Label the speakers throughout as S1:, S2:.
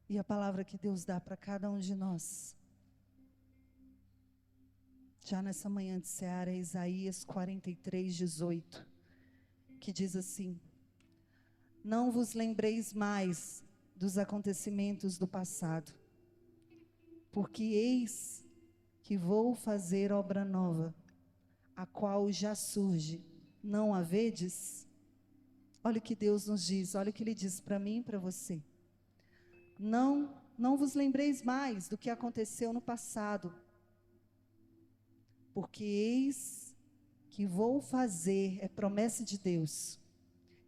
S1: E a palavra que Deus dá para cada um de nós, já nessa manhã de Seara, é Isaías 43:18, que diz assim: não vos lembreis mais dos acontecimentos do passado, porque eis que vou fazer obra nova, a qual já surge, não a vedes? Olha o que Deus nos diz, olha o que Ele diz para mim e para você. Não vos lembreis mais do que aconteceu no passado, porque eis que vou fazer, é promessa de Deus,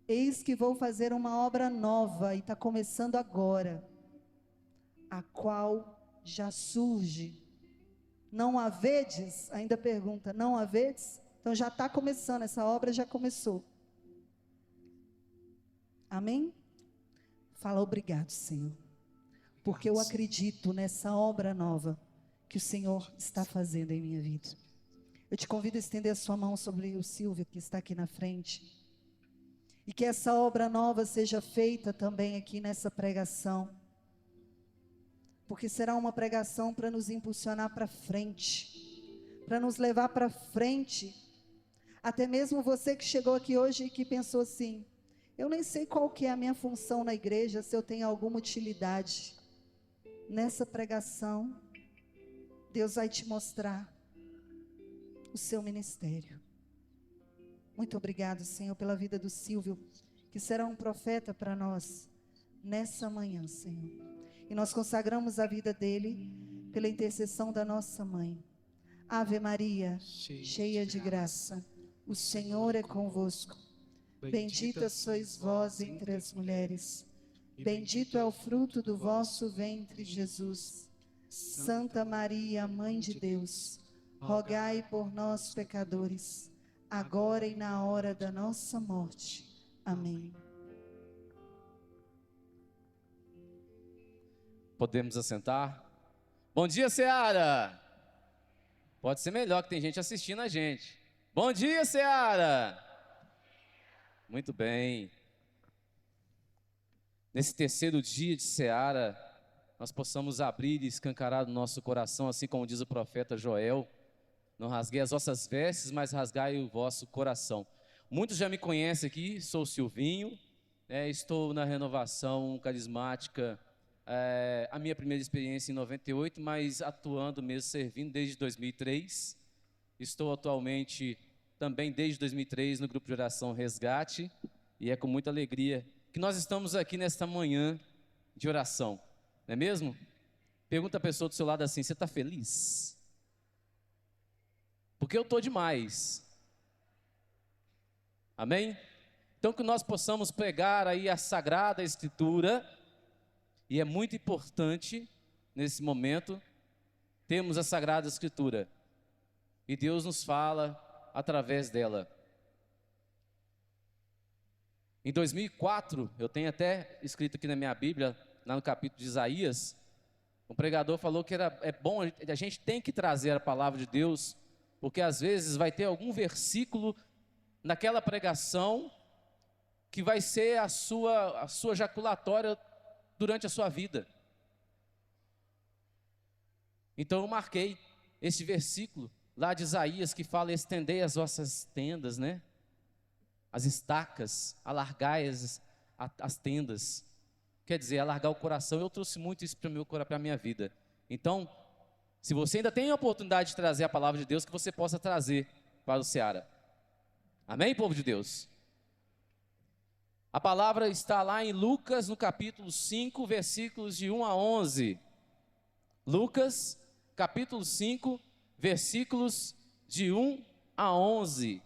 S1: eis que vou fazer uma obra nova, e está começando agora, a qual já surge. Não a vedes? Ainda pergunta, não a vedes? Então já está começando, essa obra já começou. Amém? Fala obrigado, Senhor, porque eu acredito nessa obra nova que o Senhor está fazendo em minha vida. Eu te convido a estender a sua mão sobre o Silvio, que está aqui na frente, e que essa obra nova seja feita também aqui nessa pregação, porque será uma pregação para nos impulsionar para frente, para nos levar para frente. Até mesmo você que chegou aqui hoje e que pensou assim: eu nem sei qual que é a minha função na igreja, se eu tenho alguma utilidade. Nessa pregação, Deus vai te mostrar o seu ministério. Muito obrigado, Senhor, pela vida do Silvio, que será um profeta para nós nessa manhã, Senhor. E nós consagramos a vida dele pela intercessão da nossa mãe. Ave Maria, cheia de graça, o Senhor é convosco. Bendita sois vós entre as mulheres, bendito é o fruto do vosso ventre, Jesus. Santa Maria, Mãe de Deus, rogai por nós, pecadores, agora e na hora da nossa morte. Amém.
S2: Podemos assentar? Bom dia, Seara! Pode ser melhor, que tem gente assistindo a gente. Bom dia, Seara! Muito bem. Nesse terceiro dia de Seara, nós possamos abrir e escancarar o nosso coração, assim como diz o profeta Joel: não rasguei as vossas vestes, mas rasgai o vosso coração. Muitos já me conhecem aqui, sou o Silvinho, estou na renovação carismática, a minha primeira experiência em 98, mas atuando mesmo, servindo desde 2003. Estou atualmente também desde 2003 no grupo de oração Resgate, e é com muita alegria que nós estamos aqui nesta manhã de oração, não é mesmo? Pergunta a pessoa do seu lado assim: você está feliz? Porque eu estou demais. Amém? Então que nós possamos pegar aí a Sagrada Escritura, e é muito importante nesse momento termos a Sagrada Escritura, e Deus nos fala através dela. Em 2004, eu tenho até escrito aqui na minha Bíblia, lá no capítulo de Isaías, um pregador falou que é bom, a gente tem que trazer a palavra de Deus, porque às vezes vai ter algum versículo naquela pregação que vai ser a sua jaculatória durante a sua vida. Então eu marquei esse versículo lá de Isaías, que fala: estendei as vossas tendas, né? As estacas, alargai as tendas. Quer dizer, alargar o coração. Eu trouxe muito isso para a minha vida. Então, se você ainda tem a oportunidade de trazer a palavra de Deus, que você possa trazer para o Seara. Amém, povo de Deus? A palavra está lá em Lucas, no capítulo 5, versículos de 1 a 11. Lucas, capítulo 5, versículos de 1 a 11.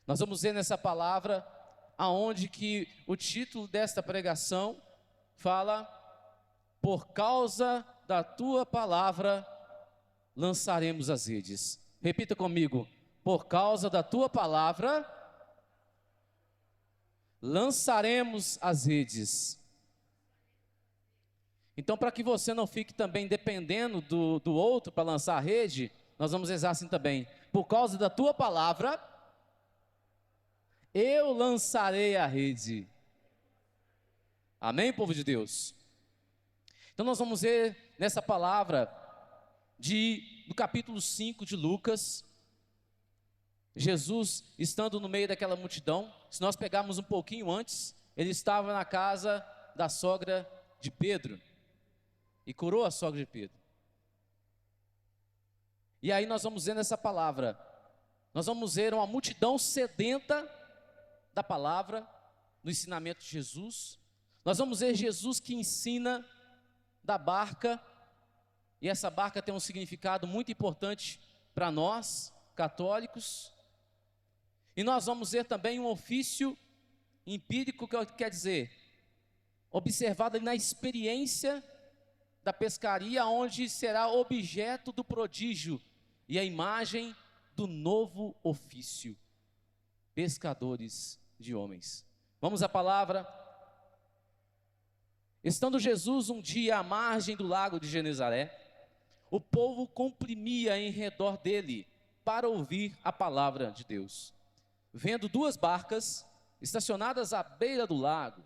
S2: Nós vamos ver nessa palavra aonde que o título desta pregação fala: por causa da tua palavra lançaremos as redes. Repita comigo: por causa da tua palavra lançaremos as redes. Então, para que você não fique também dependendo do outro para lançar a rede, nós vamos rezar assim também: por causa da tua palavra eu lançarei a rede. Amém, povo de Deus? Então nós vamos ver nessa palavra do capítulo 5 de Lucas, Jesus estando no meio daquela multidão. Se nós pegarmos um pouquinho antes, ele estava na casa da sogra de Pedro e curou a sogra de Pedro. E aí nós vamos ver nessa palavra, nós vamos ver uma multidão sedenta da palavra, no ensinamento de Jesus. Nós vamos ver Jesus que ensina da barca, e essa barca tem um significado muito importante para nós, católicos. E nós vamos ver também um ofício empírico, que quer dizer, observado ali na experiência da pescaria, onde será objeto do prodígio e a imagem do novo ofício, pescadores de homens. Vamos à palavra. Estando Jesus um dia à margem do lago de Genezaré, o povo comprimia em redor dele para ouvir a palavra de Deus. Vendo duas barcas estacionadas à beira do lago,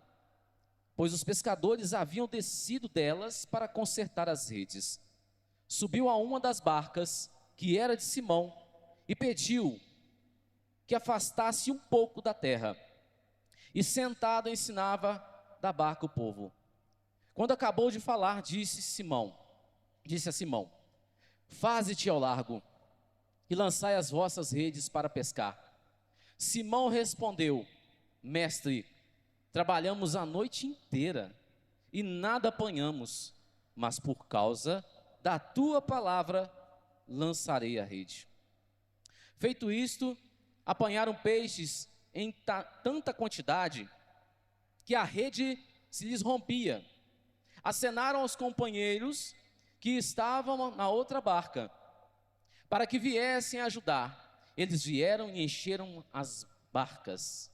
S2: pois os pescadores haviam descido delas para consertar as redes, subiu a uma das barcas, que era de Simão, e pediu que afastasse um pouco da terra, e sentado ensinava da barca o povo. Quando acabou de falar, disse a Simão: faze-te ao largo e lançai as vossas redes para pescar. Simão respondeu: mestre, trabalhamos a noite inteira e nada apanhamos, mas por causa da tua palavra lançarei a rede. Feito isto, apanharam peixes em tanta quantidade que a rede se lhes rompia. Acenaram aos companheiros que estavam na outra barca para que viessem ajudar. Eles vieram e encheram as barcas,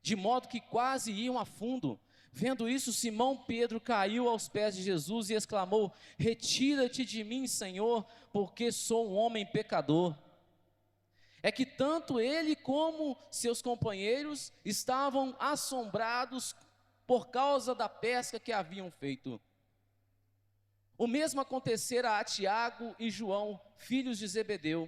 S2: de modo que quase iam a fundo. Vendo isso, Simão Pedro caiu aos pés de Jesus e exclamou: retira-te de mim, Senhor, porque sou um homem pecador. É que tanto ele como seus companheiros estavam assombrados por causa da pesca que haviam feito. O mesmo acontecera a Tiago e João, filhos de Zebedeu,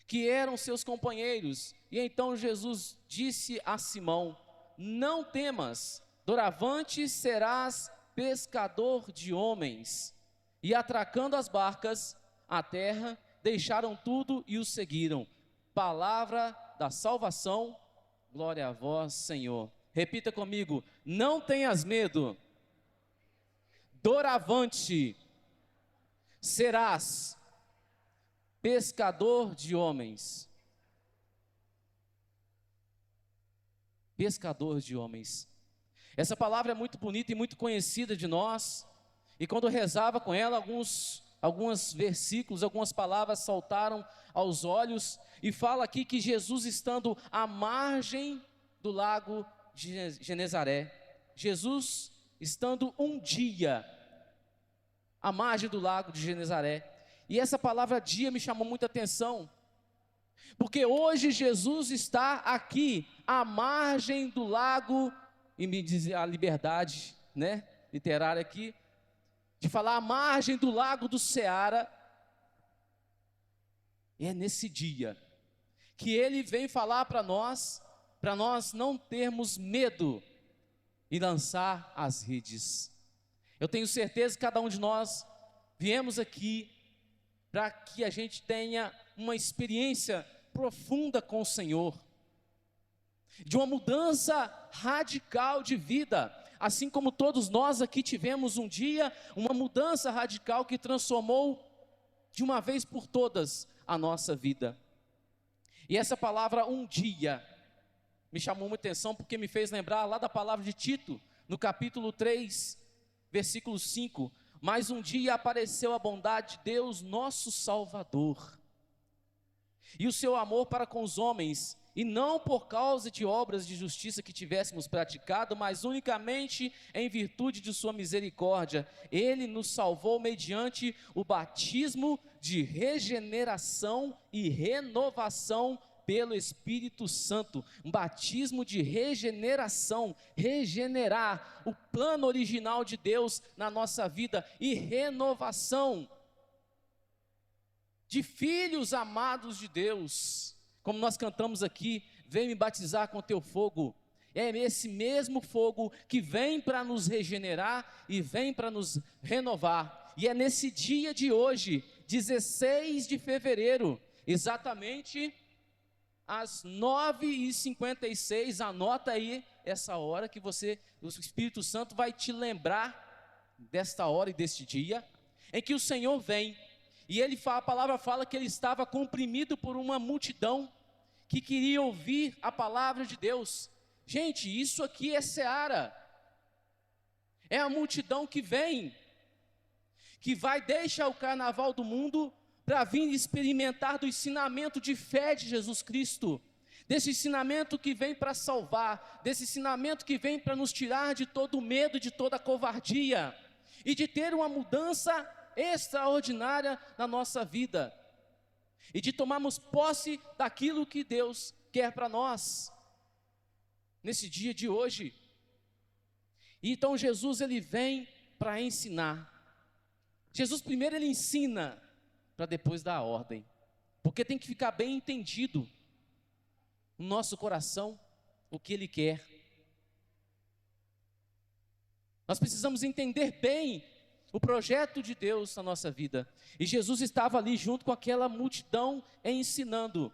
S2: que eram seus companheiros. E então Jesus disse a Simão: não temas, doravante serás pescador de homens. E atracando as barcas à terra, deixaram tudo e o seguiram. Palavra da salvação, glória a vós, Senhor. Repita comigo: não tenhas medo, doravante serás pescador de homens. Pescador de homens. Essa palavra é muito bonita e muito conhecida de nós, e quando eu rezava com ela, alguns versículos, algumas palavras saltaram aos olhos, e fala aqui que Jesus, estando à margem do lago de Genezaré, Jesus estando um dia à margem do lago de Genezaré, e essa palavra dia me chamou muita atenção, porque hoje Jesus está aqui à margem do lago, e me diz a liberdade, né, literária aqui, de falar à margem do lago do Ceará. E é nesse dia que ele vem falar para nós não termos medo e lançar as redes. Eu tenho certeza que cada um de nós viemos aqui para que a gente tenha uma experiência profunda com o Senhor, de uma mudança radical de vida, assim como todos nós aqui tivemos um dia uma mudança radical que transformou de uma vez por todas a nossa vida. E essa palavra um dia me chamou muita atenção, porque me fez lembrar lá da palavra de Tito, no capítulo 3, versículo 5, mas um dia apareceu a bondade de Deus, nosso Salvador, e o seu amor para com os homens, e não por causa de obras de justiça que tivéssemos praticado, mas unicamente em virtude de sua misericórdia. Ele nos salvou mediante o batismo de regeneração e renovação pelo Espírito Santo, um batismo de regeneração, regenerar o plano original de Deus na nossa vida e renovação de filhos amados de Deus, como nós cantamos aqui, vem me batizar com teu fogo. É esse mesmo fogo que vem para nos regenerar e vem para nos renovar. E é nesse dia de hoje, 16 de fevereiro, exatamente às 9h56, anota aí essa hora que o Espírito Santo vai te lembrar desta hora e deste dia, em que o Senhor vem, e a palavra fala que ele estava comprimido por uma multidão que queria ouvir a palavra de Deus. Gente, isso aqui é seara, é a multidão que vem, que vai deixar o carnaval do mundo para vir experimentar do ensinamento de fé de Jesus Cristo, desse ensinamento que vem para salvar, desse ensinamento que vem para nos tirar de todo o medo, de toda a covardia, e de ter uma mudança extraordinária na nossa vida, e de tomarmos posse daquilo que Deus quer para nós, nesse dia de hoje. E então Jesus, ele vem para ensinar. Jesus primeiro ele ensina, para depois dar a ordem, porque tem que ficar bem entendido no nosso coração o que ele quer. Nós precisamos entender bem o projeto de Deus na nossa vida, e Jesus estava ali junto com aquela multidão ensinando,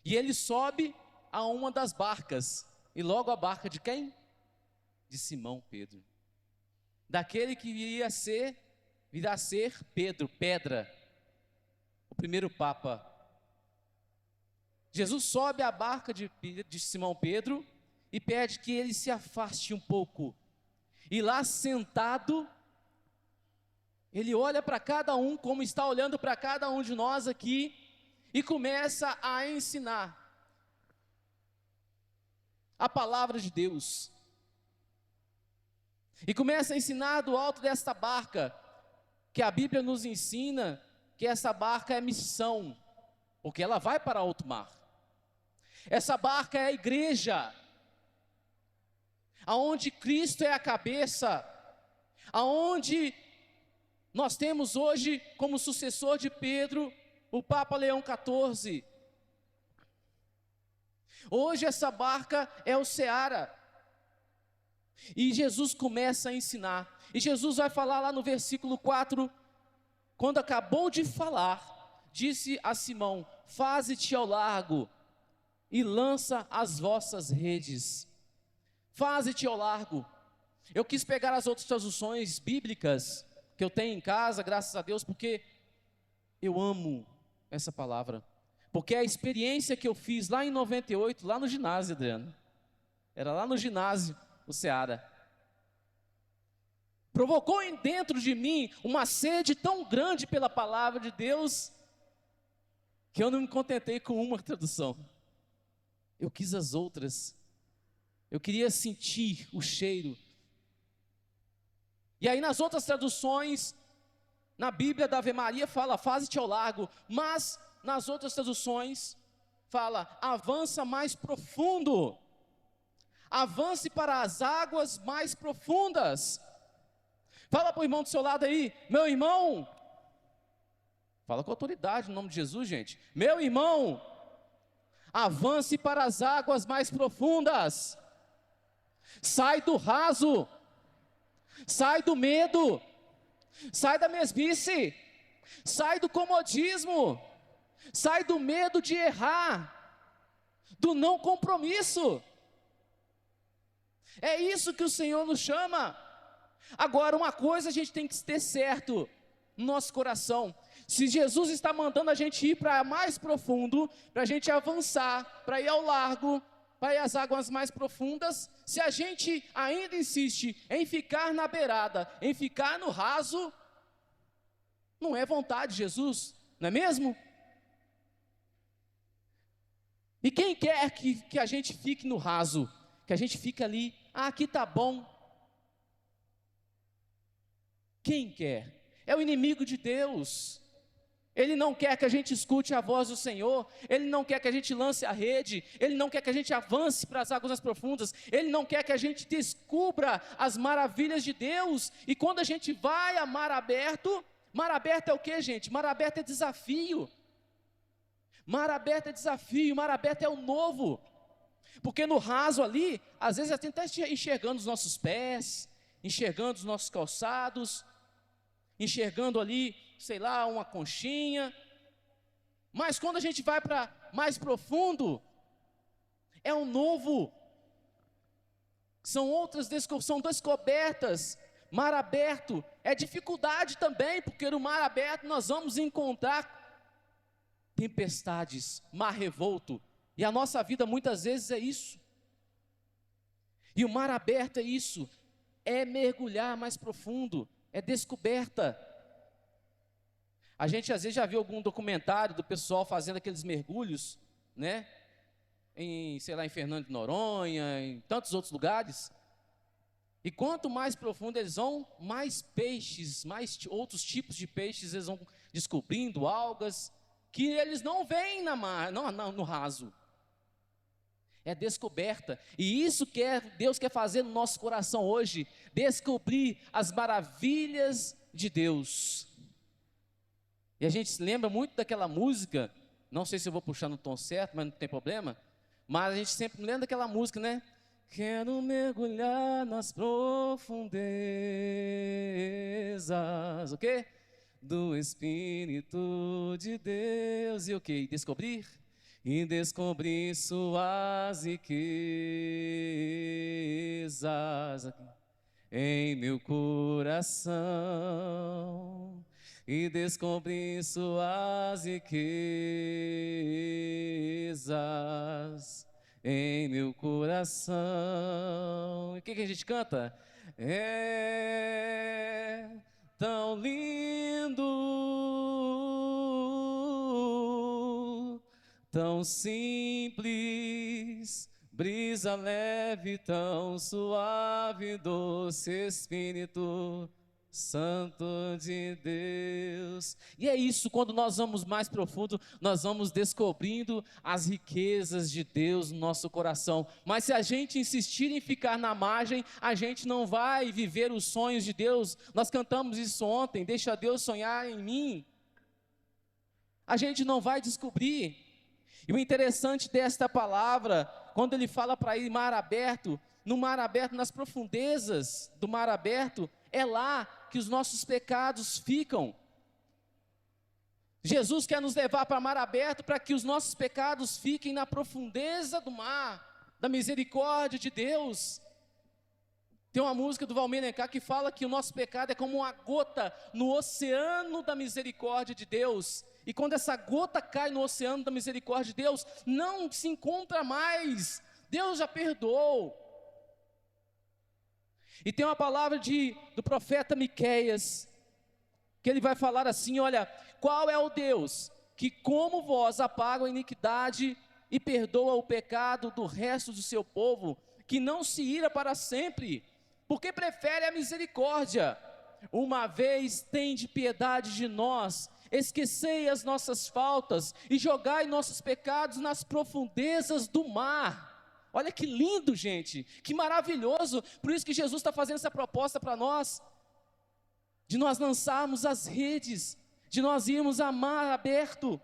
S2: e ele sobe a uma das barcas, e logo a barca de quem? De Simão Pedro, daquele que virá a ser Pedro, pedra, o primeiro Papa. Jesus sobe a barca de Simão Pedro e pede que ele se afaste um pouco, e lá sentado, ele olha para cada um, como está olhando para cada um de nós aqui, e começa a ensinar a palavra de Deus, e começa a ensinar do alto desta barca, que a Bíblia nos ensina que essa barca é missão, porque ela vai para alto mar. Essa barca é a igreja, aonde Cristo é a cabeça, aonde nós temos hoje como sucessor de Pedro, o Papa Leão XIV. Hoje essa barca é o seara, e Jesus começa a ensinar, e Jesus vai falar lá no versículo 4, quando acabou de falar, disse a Simão: faze-te ao largo, e lança as vossas redes. Faze-te ao largo. Eu quis pegar as outras traduções bíblicas, que eu tenho em casa, graças a Deus, porque eu amo essa palavra, porque é a experiência que eu fiz lá em 98, lá no ginásio, Adriano, era lá no ginásio, o Seara, provocou dentro de mim uma sede tão grande pela palavra de Deus, que eu não me contentei com uma tradução, eu quis as outras, eu queria sentir o cheiro. E aí nas outras traduções, na Bíblia da Ave Maria fala, faze-te ao largo, mas nas outras traduções fala, avança mais profundo, avance para as águas mais profundas. Fala para o irmão do seu lado aí, meu irmão, fala com autoridade no nome de Jesus, gente, meu irmão, avance para as águas mais profundas, sai do raso, sai do medo, sai da mesmice, sai do comodismo, sai do medo de errar, do não compromisso. É isso que o Senhor nos chama. Agora, uma coisa a gente tem que ter certo no nosso coração: se Jesus está mandando a gente ir para mais profundo, para a gente avançar, para ir ao largo, para ir às águas mais profundas, se a gente ainda insiste em ficar na beirada, em ficar no raso, não é vontade de Jesus, não é mesmo? E quem quer que a gente fique no raso, que a gente fique ali, aqui está bom? Quem quer? É o inimigo de Deus. Ele não quer que a gente escute a voz do Senhor, Ele não quer que a gente lance a rede, Ele não quer que a gente avance para as águas mais profundas, Ele não quer que a gente descubra as maravilhas de Deus. E quando a gente vai a mar aberto é o que, gente? Mar aberto é desafio, mar aberto é desafio, mar aberto é o novo, porque no raso ali, às vezes a gente está enxergando os nossos pés, enxergando os nossos calçados, enxergando ali, sei lá, uma conchinha, mas quando a gente vai para mais profundo, é um novo, são descobertas. Mar aberto é dificuldade também, porque no mar aberto nós vamos encontrar tempestades, mar revolto, e a nossa vida muitas vezes é isso, e o mar aberto é isso, é mergulhar mais profundo, é descoberta. A gente às vezes já viu algum documentário do pessoal fazendo aqueles mergulhos, né? Sei lá, em Fernando de Noronha, em tantos outros lugares. E quanto mais profundo eles vão, mais peixes, mais outros tipos de peixes eles vão descobrindo, algas, que eles não veem no raso. É descoberta. E isso que Deus quer fazer no nosso coração hoje, descobrir as maravilhas de Deus. E a gente se lembra muito daquela música, não sei se eu vou puxar no tom certo, mas não tem problema, mas a gente sempre lembra daquela música, né? Quero mergulhar nas profundezas, o quê? Do Espírito de Deus, e o quê? Descobrir? E descobrir suas riquezas em meu coração. E descobrir suas riquezas em meu coração. E o que a gente canta? É tão lindo, tão simples, brisa leve, tão suave, doce Espírito Santo de Deus. E é isso, quando nós vamos mais profundo, nós vamos descobrindo as riquezas de Deus no nosso coração. Mas se a gente insistir em ficar na margem, a gente não vai viver os sonhos de Deus. Nós cantamos isso ontem, deixa Deus sonhar em mim. A gente não vai descobrir. E o interessante desta palavra, quando ele fala para ir mar aberto, no mar aberto, nas profundezas do mar aberto, é lá que os nossos pecados ficam. Jesus quer nos levar para mar aberto para que os nossos pecados fiquem na profundeza do mar, da misericórdia de Deus. Tem uma música do Valmir Alencar que fala que o nosso pecado é como uma gota no oceano da misericórdia de Deus. E quando essa gota cai no oceano da misericórdia de Deus, não se encontra mais. Deus já perdoou. E tem uma palavra do profeta Miqueias, que ele vai falar assim: olha, qual é o Deus que como vós apaga a iniquidade e perdoa o pecado do resto do seu povo, que não se ira para sempre, porque prefere a misericórdia, uma vez tende piedade de nós, esquecei as nossas faltas e jogai nossos pecados nas profundezas do mar. Olha que lindo, gente, que maravilhoso. Por isso que Jesus está fazendo essa proposta para nós, de nós lançarmos as redes, de nós irmos a mar aberto,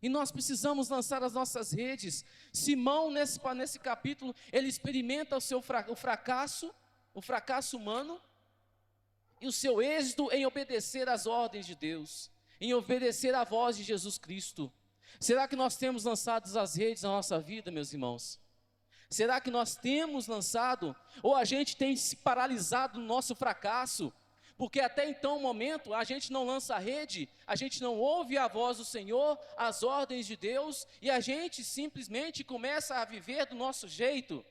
S2: e nós precisamos lançar as nossas redes. Simão, nesse capítulo, ele experimenta o fracasso humano, e o seu êxito em obedecer às ordens de Deus, em obedecer à voz de Jesus Cristo. Será que nós temos lançado as redes na nossa vida, meus irmãos? Será que nós temos lançado, ou a gente tem se paralisado no nosso fracasso? Porque até então, momento, a gente não lança a rede, a gente não ouve a voz do Senhor, as ordens de Deus, e a gente simplesmente começa a viver do nosso jeito.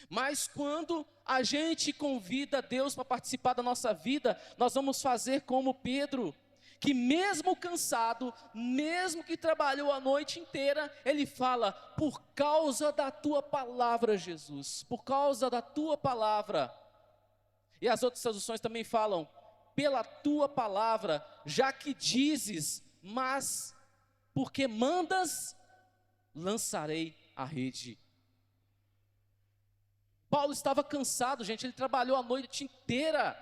S2: Mas quando a gente convida Deus para participar da nossa vida, nós vamos fazer como Pedro, que mesmo cansado, mesmo que trabalhou a noite inteira, ele fala: por causa da tua palavra, Jesus, por causa da tua palavra, E as outras traduções também falam, pela tua palavra, já que dizes, mas porque mandas, lançarei a rede. Paulo estava cansado, gente, ele trabalhou a noite inteira.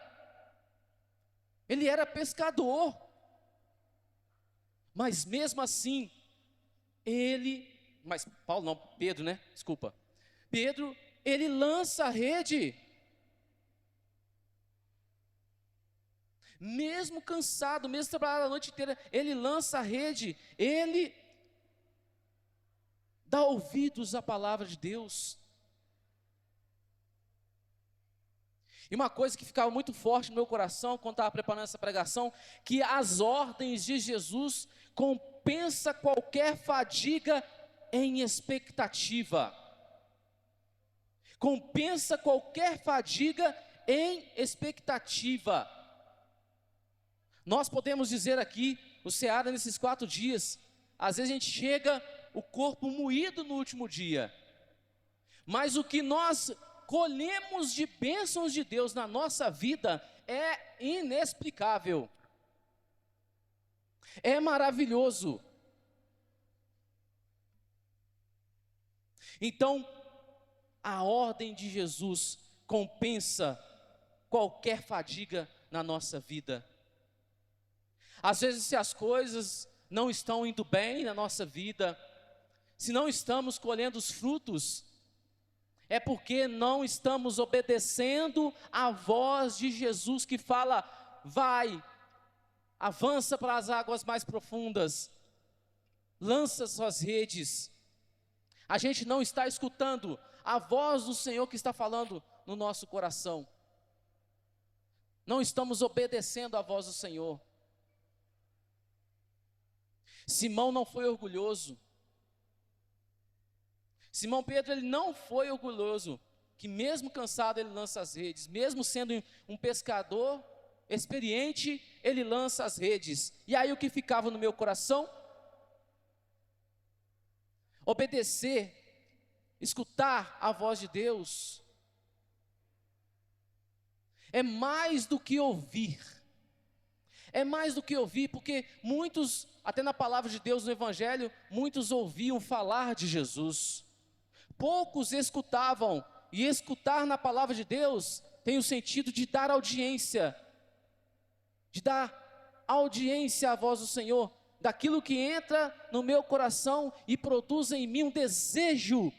S2: Ele era pescador. Mas mesmo assim, Paulo não, Pedro, né? Desculpa. Pedro, ele lança a rede. Mesmo cansado, mesmo trabalhando a noite inteira, ele lança a rede, ele dá ouvidos à palavra de Deus. E uma coisa que ficava muito forte no meu coração, quando estava preparando essa pregação, que as ordens de Jesus compensa qualquer fadiga em expectativa. Compensa qualquer fadiga em expectativa. Nós podemos dizer aqui, o Seara nesses 4 dias, às vezes a gente chega, o corpo moído no último dia, mas o que nós colhemos de bênçãos de Deus na nossa vida é inexplicável, é maravilhoso. Então, a ordem de Jesus compensa qualquer fadiga na nossa vida. Às vezes, se as coisas não estão indo bem na nossa vida, se não estamos colhendo os frutos, é porque não estamos obedecendo à voz de Jesus que fala, vai, avança para as águas mais profundas, lança suas redes. A gente não está escutando a voz do Senhor que está falando no nosso coração. Não estamos obedecendo à voz do Senhor. Simão não foi orgulhoso. Simão Pedro, ele não foi orgulhoso, que mesmo cansado ele lança as redes, mesmo sendo um pescador experiente, ele lança as redes. E aí o que ficava no meu coração? Obedecer, escutar a voz de Deus, é mais do que ouvir. É mais do que ouvir, porque muitos, até na palavra de Deus no Evangelho, muitos ouviam falar de Jesus. Poucos escutavam, e escutar na palavra de Deus tem o sentido de dar audiência à voz do Senhor, daquilo que entra no meu coração e produz em mim um desejo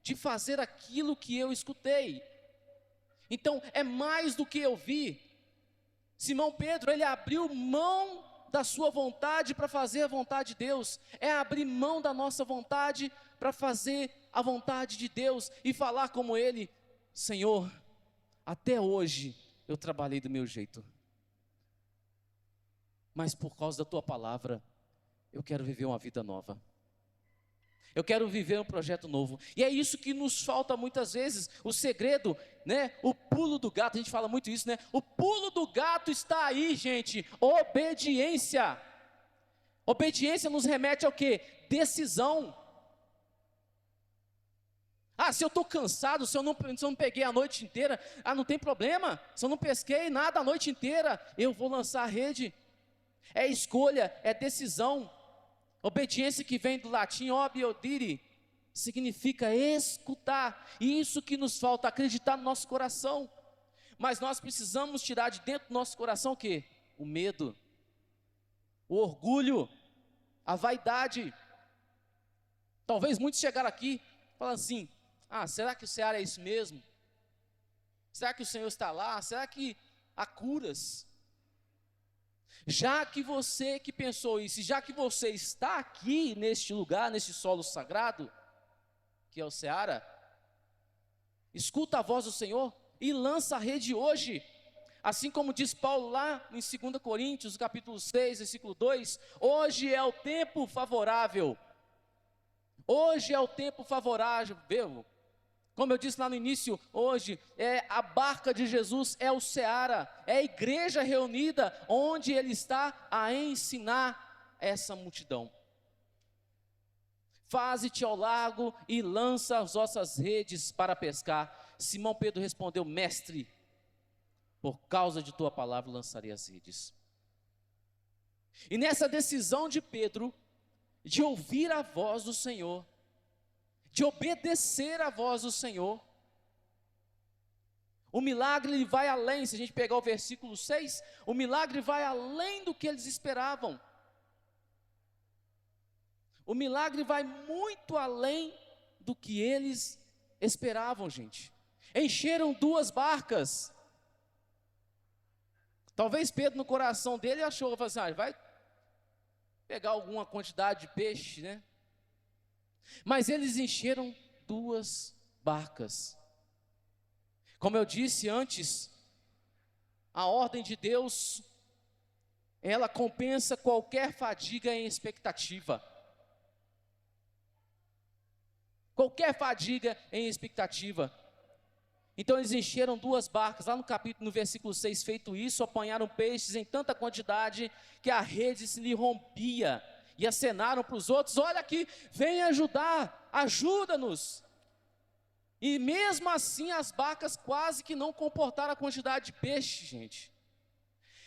S2: de fazer aquilo que eu escutei. Então é mais do que ouvir. Simão Pedro, ele abriu mão da sua vontade para fazer a vontade de Deus, é abrir mão da nossa vontade para fazer a vontade de Deus e falar como ele: Senhor, até hoje eu trabalhei do meu jeito, mas por causa da tua palavra, eu quero viver uma vida nova. Eu quero viver um projeto novo. E é isso que nos falta muitas vezes. O segredo, né? O pulo do gato, a gente fala muito isso, né? O pulo do gato está aí, gente. Obediência. Obediência nos remete ao quê? Decisão. Se eu estou cansado, se eu não peguei a noite inteira, não tem problema. Se eu não pesquei nada a noite inteira, eu vou lançar a rede. É escolha, é decisão. Obediência, que vem do latim obiodire, significa escutar. E isso que nos falta, acreditar no nosso coração. Mas nós precisamos tirar de dentro do nosso coração o quê? O medo, o orgulho, a vaidade. Talvez muitos chegaram aqui falando assim: será que o Seara é isso mesmo? Será que o Senhor está lá? Será que há curas? Já que você que pensou isso, já que você está aqui neste lugar, neste solo sagrado, que é o Seara, escuta a voz do Senhor e lança a rede hoje. Assim como diz Paulo lá em 2 Coríntios, capítulo 6, versículo 2, hoje é o tempo favorável. Hoje é o tempo favorável. Como eu disse lá no início, hoje é a barca de Jesus, é o Seara, é a igreja reunida, onde Ele está a ensinar essa multidão. Faze-te ao largo e lança as vossas redes para pescar. Simão Pedro respondeu: mestre, por causa de tua palavra lançarei as redes. E nessa decisão de Pedro, de ouvir a voz do Senhor, de obedecer à voz do Senhor, o milagre ele vai além. Se a gente pegar o versículo 6, o milagre vai além do que eles esperavam. O milagre vai muito além do que eles esperavam, gente. Encheram 2 barcas. Talvez Pedro, no coração dele, achou, assim, vai pegar alguma quantidade de peixe, né? Mas eles encheram 2 barcas. Como eu disse antes, a ordem de Deus, ela compensa qualquer fadiga em expectativa. Qualquer fadiga em expectativa. Então eles encheram 2 barcas, lá no versículo 6, feito isso, apanharam peixes em tanta quantidade, que a rede se lhe rompia, e acenaram para os outros, olha aqui, vem ajudar, ajuda-nos. E mesmo assim as barcas quase que não comportaram a quantidade de peixe, gente.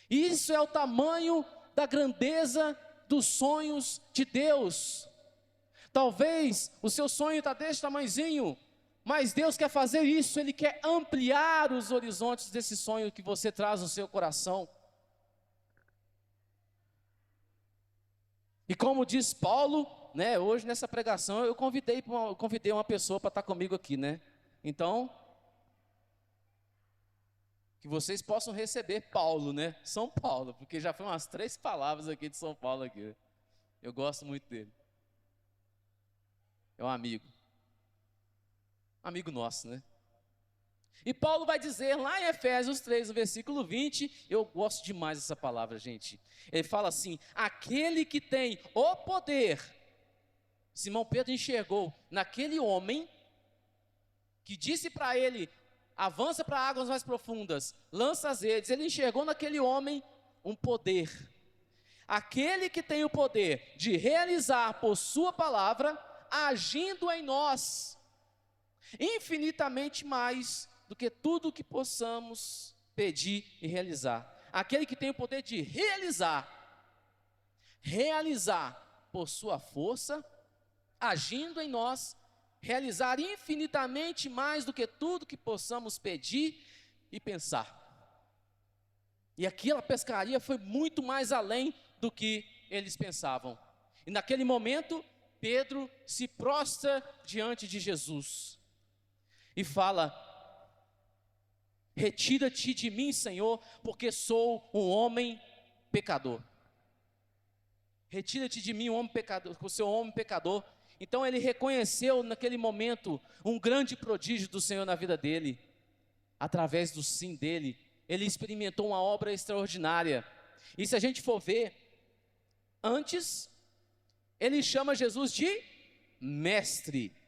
S2: Isso é o tamanho da grandeza dos sonhos de Deus. Talvez o seu sonho está desse tamanhozinho, mas Deus quer fazer isso, Ele quer ampliar os horizontes desse sonho que você traz no seu coração. E como diz Paulo, né, hoje nessa pregação eu convidei uma pessoa para estar comigo aqui, né? Então, que vocês possam receber Paulo, né? São Paulo, porque já foi umas 3 palavras aqui de São Paulo aqui. Eu gosto muito dele. É um amigo nosso, né? E Paulo vai dizer lá em Efésios 3, no versículo 20, eu gosto demais dessa palavra, gente. Ele fala assim: aquele que tem o poder. Simão Pedro enxergou naquele homem que disse para ele: avança para águas mais profundas, lança as redes. Ele enxergou naquele homem um poder. Aquele que tem o poder de realizar por sua palavra, agindo em nós, infinitamente mais do que tudo que possamos pedir e realizar. Aquele que tem o poder de realizar por sua força, agindo em nós, realizar infinitamente mais do que tudo que possamos pedir e pensar. E aquela pescaria foi muito mais além do que eles pensavam. E naquele momento, Pedro se prostra diante de Jesus e fala: retira-te de mim, Senhor, porque sou um homem pecador. Retira-te de mim, um homem pecador, porque sou um homem pecador. Então ele reconheceu naquele momento um grande prodígio do Senhor na vida dele. Através do sim dele, ele experimentou uma obra extraordinária. E se a gente for ver, antes, ele chama Jesus de mestre.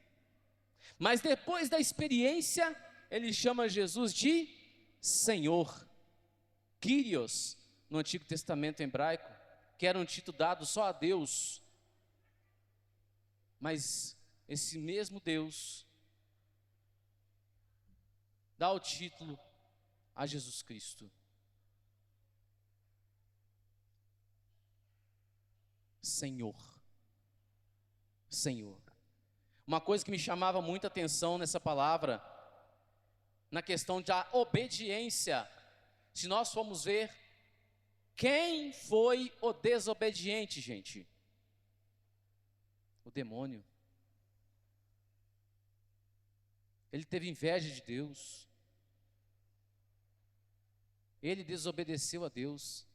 S2: Mas depois da experiência, ele chama Jesus de Senhor. Kyrios, no Antigo Testamento hebraico, que era um título dado só a Deus. Mas esse mesmo Deus dá o título a Jesus Cristo. Senhor. Senhor. Uma coisa que me chamava muita atenção nessa palavra, na questão da obediência, se nós formos ver, quem foi o desobediente, gente? O demônio. Ele teve inveja de Deus. Ele desobedeceu a Deus.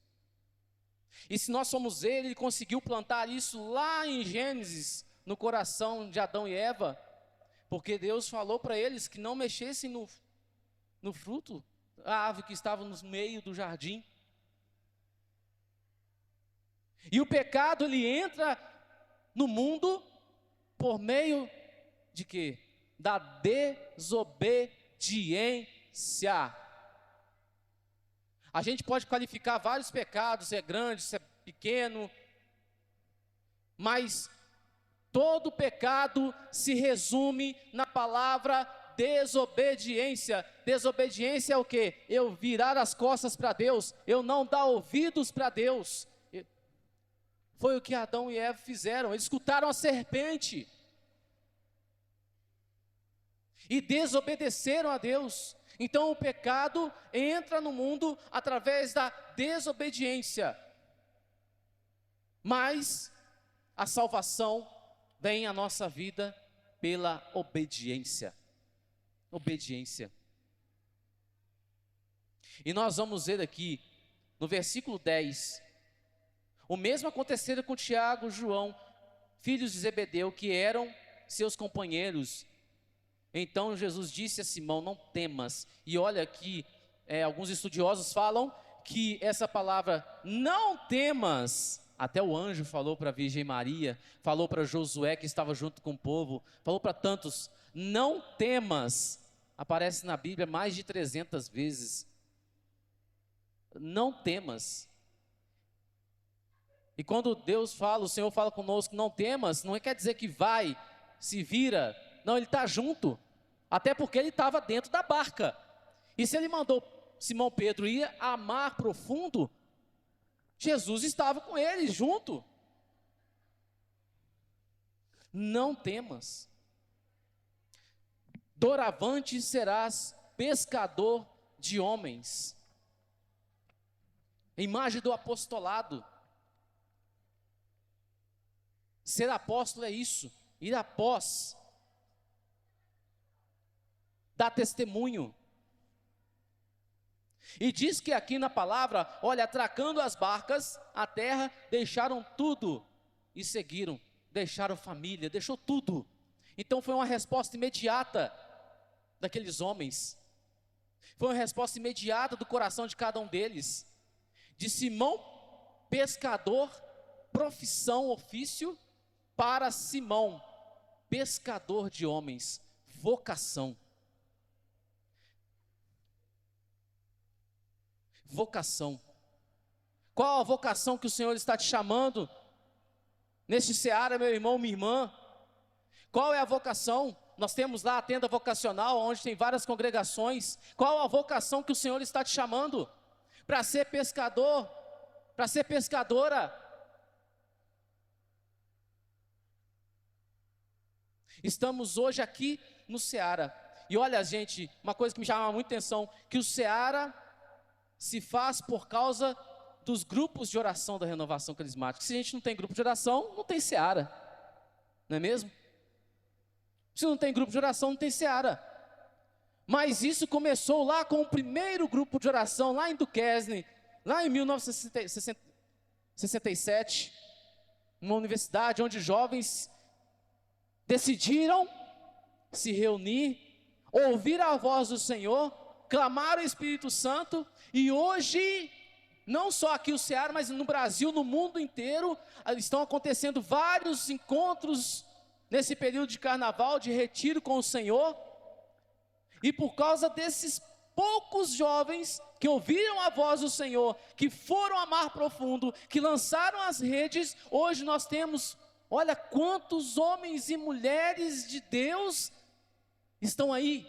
S2: E se nós formos ver, ele conseguiu plantar isso lá em Gênesis, no coração de Adão e Eva, porque Deus falou para eles que não mexessem no fruto, a árvore que estava no meio do jardim. E o pecado, ele entra no mundo por meio de quê? Da desobediência. A gente pode qualificar vários pecados, se é grande, se é pequeno, mas todo pecado se resume na palavra desobediência. Desobediência é o quê? Eu virar as costas para Deus, eu não dar ouvidos para Deus. Foi o que Adão e Eva fizeram, eles escutaram a serpente e desobedeceram a Deus. Então o pecado entra no mundo através da desobediência, mas a salvação vem à nossa vida pela obediência. Obediência. E nós vamos ver aqui, no versículo 10, o mesmo aconteceu com Tiago e João, filhos de Zebedeu, que eram seus companheiros. Então Jesus disse a Simão: não temas. E olha aqui, alguns estudiosos falam que essa palavra, não temas, até o anjo falou para a Virgem Maria, falou para Josué que estava junto com o povo, falou para tantos, não temas, aparece na Bíblia mais de 300 vezes. Não temas. E quando Deus fala, o Senhor fala conosco, não temas, não quer dizer que vai, se vira, não, Ele está junto, até porque Ele estava dentro da barca, e se Ele mandou Simão Pedro ir a mar profundo, Jesus estava com ele, junto. Não temas, doravante serás pescador de homens. A imagem do apostolado. Ser apóstolo é isso, ir após, dar testemunho. E diz que aqui na palavra, olha, atracando as barcas, a terra, deixaram tudo e seguiram, deixaram família, deixou tudo. Então foi uma resposta imediata daqueles homens, foi uma resposta imediata do coração de cada um deles. De Simão, pescador, profissão, ofício, para Simão, pescador de homens, vocação. Vocação. Qual a vocação que o Senhor está te chamando neste seara, meu irmão, minha irmã? Qual é a vocação? Nós temos lá a tenda vocacional, onde tem várias congregações. Qual a vocação que o Senhor está te chamando? Para ser pescador, para ser pescadora. Estamos hoje aqui no Seara. E olha, gente, uma coisa que me chama muito atenção, que o Seara se faz por causa dos grupos de oração da Renovação Carismática. Se a gente não tem grupo de oração, não tem Seara, não é mesmo? Se não tem grupo de oração, não tem Seara. Mas isso começou lá com o primeiro grupo de oração, lá em Duquesne, lá em 1967, numa universidade onde jovens decidiram se reunir, ouvir a voz do Senhor, clamar o Espírito Santo, e hoje, não só aqui o Ceará, mas no Brasil, no mundo inteiro, estão acontecendo vários encontros nesse período de carnaval, de retiro com o Senhor, e por causa desses poucos jovens que ouviram a voz do Senhor, que foram a mar profundo, que lançaram as redes, hoje nós temos, olha quantos homens e mulheres de Deus estão aí,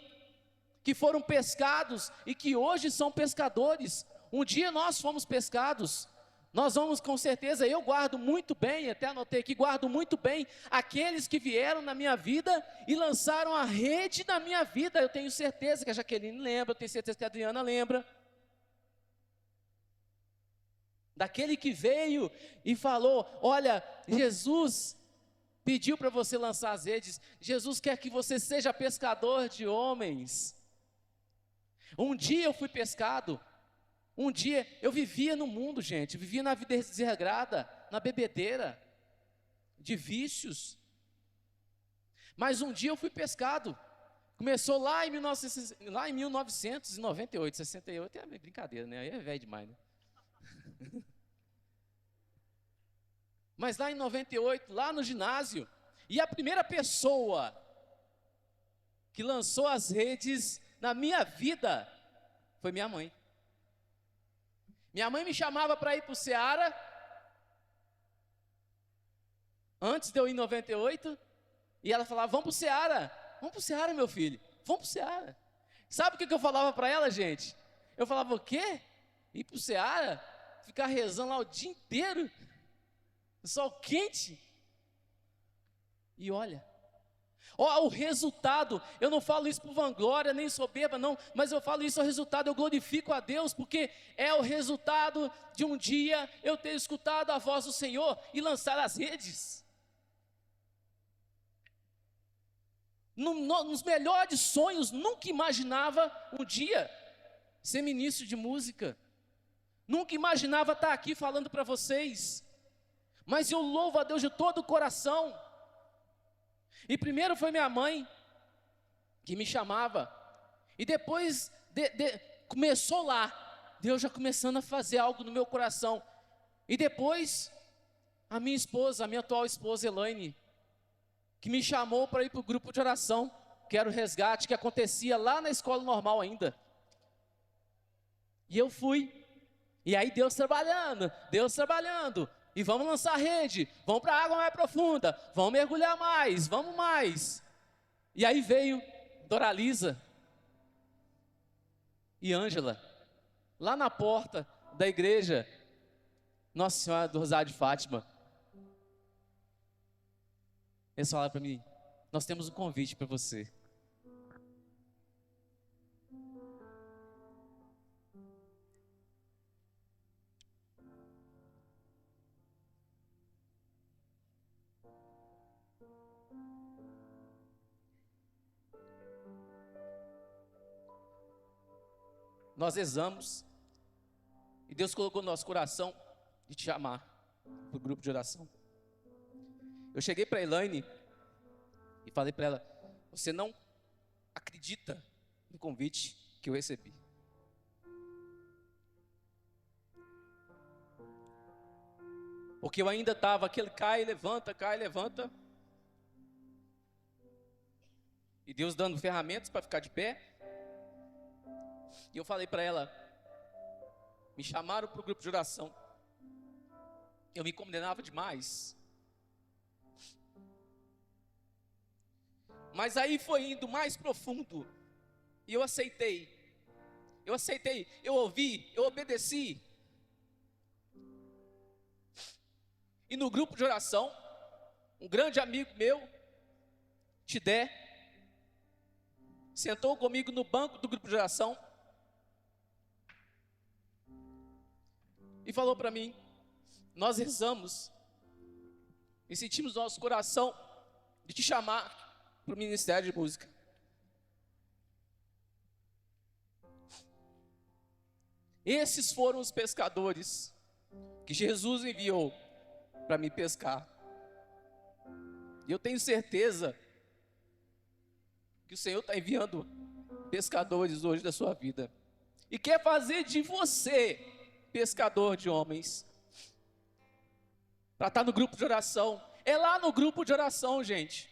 S2: que foram pescados e que hoje são pescadores. Um dia nós fomos pescados, nós vamos com certeza, eu guardo muito bem, até anotei aqui, guardo muito bem aqueles que vieram na minha vida e lançaram a rede na minha vida. Eu tenho certeza que a Jaqueline lembra, eu tenho certeza que a Adriana lembra. Daquele que veio e falou, olha, Jesus pediu para você lançar as redes, Jesus quer que você seja pescador de homens. Um dia eu fui pescado, um dia eu vivia no mundo, gente, eu vivia na vida desregrada, na bebedeira, de vícios, mas um dia eu fui pescado, começou lá em 1998, 68, é brincadeira, né, aí é velho demais, né? Mas lá em 98, lá no ginásio, e a primeira pessoa que lançou as redes na minha vida foi minha mãe. Minha mãe me chamava para ir para o Ceará, antes de eu ir em 98, e ela falava, vamos para o Ceará, meu filho. vamos pro Seara. Sabe o que eu falava para ela, gente? Eu falava, o quê? Ir pro Seara? Ficar rezando lá o dia inteiro? Sol quente? E olha, ó, o resultado, eu não falo isso por vanglória, nem soberba, não, mas eu falo isso, o resultado, eu glorifico a Deus, porque é o resultado de um dia eu ter escutado a voz do Senhor e lançar as redes. Nos melhores sonhos, nunca imaginava um dia ser ministro de música, nunca imaginava estar aqui falando para vocês, mas eu louvo a Deus de todo o coração. E primeiro foi minha mãe que me chamava, e depois começou lá, Deus já começando a fazer algo no meu coração, e depois a minha esposa, a minha atual esposa Elaine, que me chamou para ir para o grupo de oração, que era o resgate, que acontecia lá na escola normal ainda. E eu fui, e aí Deus trabalhando, e vamos lançar a rede, vamos para a água mais profunda, vamos mergulhar mais, vamos mais. E aí veio Doralisa e Ângela, lá na porta da igreja Nossa Senhora do Rosário de Fátima. Eles falaram para mim, nós temos um convite para você. Nós rezamos, e Deus colocou no nosso coração de te chamar para o grupo de oração. Eu cheguei para a Elaine e falei para ela, você não acredita no convite que eu recebi. Porque eu ainda estava aquele cai e levanta, e Deus dando ferramentas para ficar de pé. E eu falei para ela, me chamaram para o grupo de oração, eu me condenava demais, mas aí foi indo mais profundo, e eu aceitei, eu ouvi, eu obedeci, e no grupo de oração, um grande amigo meu, Tidé, sentou comigo no banco do grupo de oração, e falou para mim, nós rezamos, e sentimos no nosso coração, de te chamar, para o ministério de música. Esses foram os pescadores, que Jesus enviou, para me pescar, e eu tenho certeza, que o Senhor está enviando, pescadores hoje da sua vida, e quer fazer de você, pescador de homens, para estar no grupo de oração. É lá no grupo de oração, gente.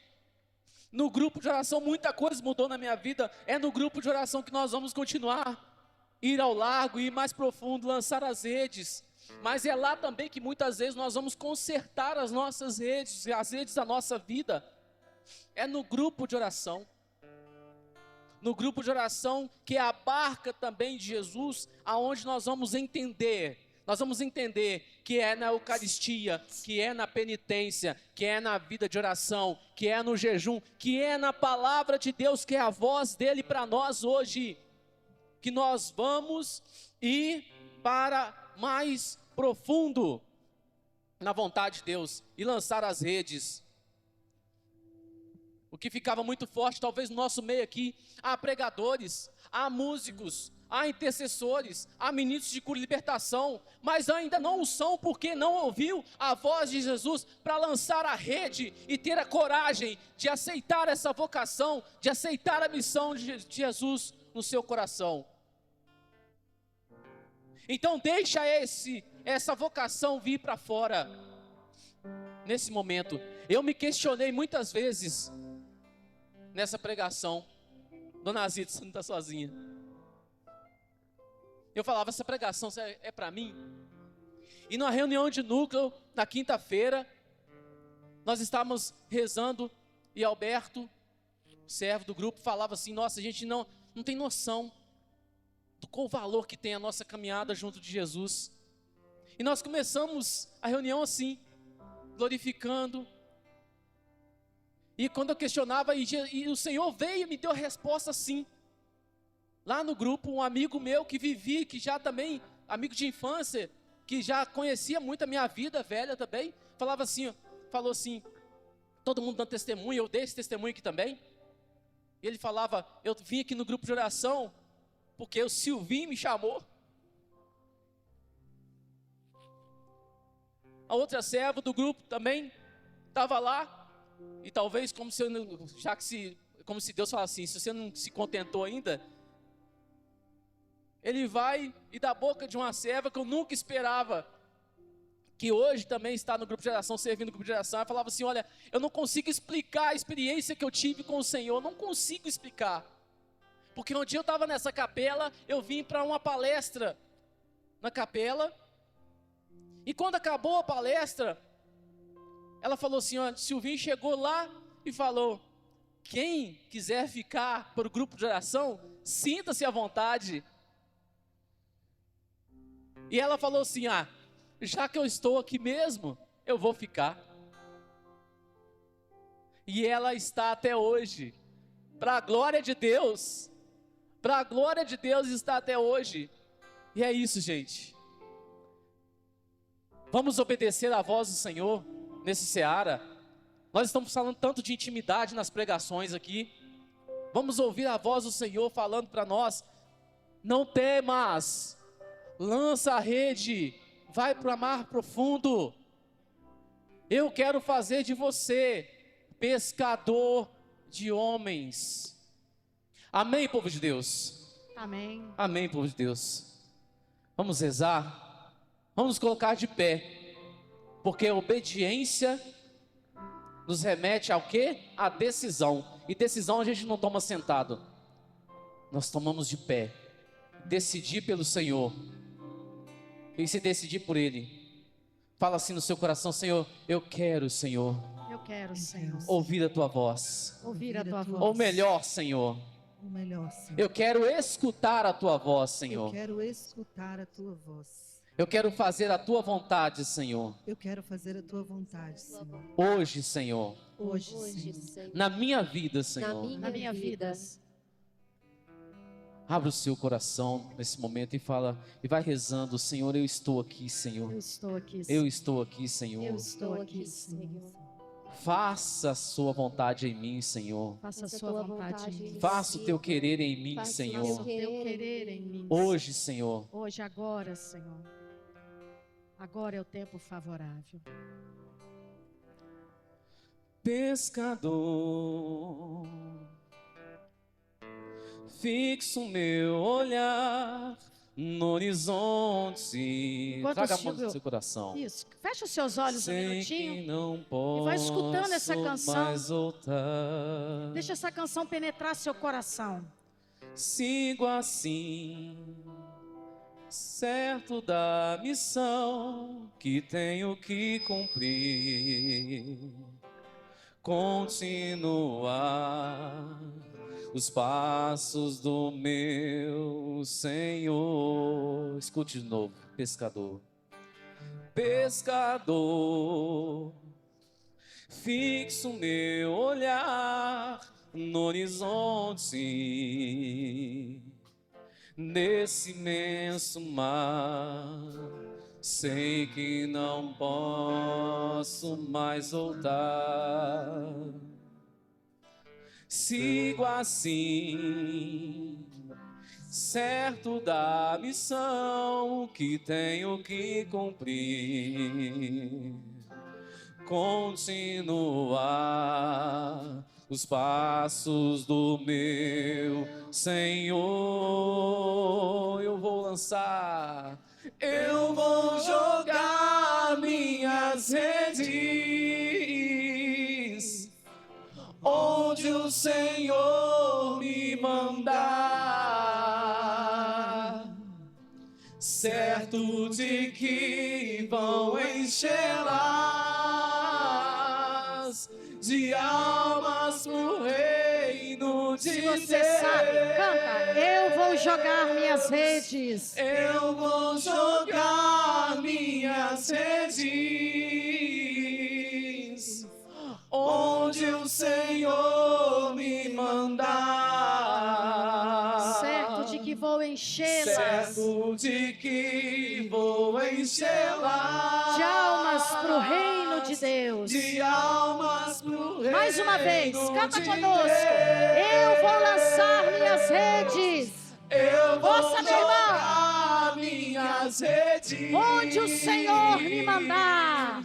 S2: No grupo de oração muita coisa mudou na minha vida. É no grupo de oração que nós vamos continuar, ir ao largo, ir mais profundo, lançar as redes. Mas é lá também que muitas vezes nós vamos consertar as nossas redes, as redes da nossa vida. É no grupo de oração. No grupo de oração, que é a barca também de Jesus, aonde nós vamos entender que é na Eucaristia, que é na penitência, que é na vida de oração, que é no jejum, que é na palavra de Deus, que é a voz dele para nós hoje, que nós vamos ir para mais profundo na vontade de Deus e lançar as redes. O que ficava muito forte, talvez no nosso meio aqui, há pregadores, há músicos, há intercessores, há ministros de cura e libertação, mas ainda não o são porque não ouviu a voz de Jesus para lançar a rede e ter a coragem de aceitar essa vocação, de aceitar a missão de Jesus no seu coração. Então deixa essa vocação vir para fora. Nesse momento, eu me questionei muitas vezes nessa pregação. Dona Zita, você não está sozinha. Eu falava, essa pregação é para mim? E na reunião de núcleo, na quinta-feira, nós estávamos rezando, e Alberto servo do grupo, falava assim: nossa, a gente não tem noção do qual valor que tem a nossa caminhada junto de Jesus. E nós começamos a reunião assim, glorificando. E quando eu questionava, e o Senhor veio e me deu a resposta assim. Lá no grupo, um amigo meu que vivia, que já também, amigo de infância, que já conhecia muito a minha vida velha também, falou assim, todo mundo dando testemunho, eu dei esse testemunho aqui também. E ele falava: eu vim aqui no grupo de oração porque o Silvinho me chamou. A outra serva do grupo também estava lá, e talvez como se Deus falasse assim: se você não se contentou ainda, ele vai e da boca de uma serva que eu nunca esperava, que hoje também está no grupo de oração, servindo no grupo de oração, ela falava assim: olha, eu não consigo explicar a experiência que eu tive com o Senhor, não consigo explicar, porque um dia eu estava nessa capela, eu vim para uma palestra na capela, e quando acabou a palestra, ela falou assim: ó, Silvinho chegou lá e falou: quem quiser ficar para o grupo de oração, sinta-se à vontade. E ela falou assim: já que eu estou aqui mesmo, eu vou ficar. E ela está até hoje, para a glória de Deus, está até hoje. E é isso, gente. Vamos obedecer à voz do Senhor nesse Seara. Nós estamos falando tanto de intimidade nas pregações aqui. Vamos ouvir a voz do Senhor falando para nós: não temas, lança a rede, vai para o mar profundo. Eu quero fazer de você pescador de homens. Amém, povo de Deus?
S3: Amém.
S2: Amém, povo de Deus. Vamos rezar. Vamos nos colocar de pé, porque a obediência nos remete ao quê? A decisão. E decisão a gente não toma sentado, nós tomamos de pé. Decidir pelo Senhor. E se decidir por Ele, fala assim no seu coração: Senhor, eu quero, Senhor,
S3: Eu quero, Senhor,
S2: ouvir a Tua voz.
S3: ouvir a Tua voz.
S2: Ou melhor, Senhor,
S1: O melhor, Senhor.
S2: eu quero escutar a Tua voz,
S1: Eu
S2: Senhor.
S1: quero escutar a tua voz.
S2: Eu quero fazer a Tua vontade, Senhor.
S1: Eu quero fazer a tua vontade, Senhor.
S2: Hoje, Senhor,
S1: Hoje,
S4: Hoje,
S1: Senhor.
S4: Senhor,
S2: na minha vida, Senhor.
S3: Na minha vida.
S2: Abra o seu coração nesse momento e fala, e vai rezando: Senhor, eu estou aqui, Senhor.
S3: Eu estou aqui,
S2: Eu
S3: Senhor.
S2: estou aqui, Senhor.
S3: Eu estou aqui, Senhor.
S2: Faça a sua vontade em mim, Senhor.
S3: Faça a sua vontade em mim.
S2: Faça o teu querer em mim,
S4: Faça o
S2: Senhor.
S3: Faça o teu querer em mim.
S2: Hoje, Senhor.
S3: Hoje, agora, Senhor. Agora é o tempo favorável.
S2: Pescador, fixo meu olhar no horizonte.
S3: Enquanto
S2: Traga a
S3: o
S2: mão do
S3: Silvio-
S2: seu coração.
S3: Isso. Fecha os seus olhos um
S2: Sei que
S3: minutinho.
S2: não posso
S3: vai escutando essa canção.
S2: mais voltar.
S3: Deixa essa canção penetrar seu coração.
S2: Sigo assim, certo da missão que tenho que cumprir. Continuar os passos do meu Senhor. Escute de novo, pescador. Pescador, fixo meu olhar no horizonte, nesse imenso mar. Sei que não posso mais voltar. Sigo assim, certo da missão que tenho que cumprir. Continuar os passos do meu Senhor. Eu vou lançar, eu vou jogar minhas redes onde o Senhor me mandar, certo de que vão enchê-las de almas pro reino
S3: Se você sabe, canta. Eu vou jogar minhas redes.
S2: Eu vou jogar minhas redes onde o Senhor me mandar.
S3: Certo de que vou enchê-las.
S2: Certo de que vou enchê-las
S3: De almas pro reino de Deus.
S2: De almas pro reino.
S3: Mais uma vez, canta
S2: de
S3: conosco.
S2: Deus.
S3: Eu vou lançar minhas redes.
S2: Eu vou
S3: Força, meu irmão.
S2: jogar minhas redes
S3: Onde o Senhor me mandar.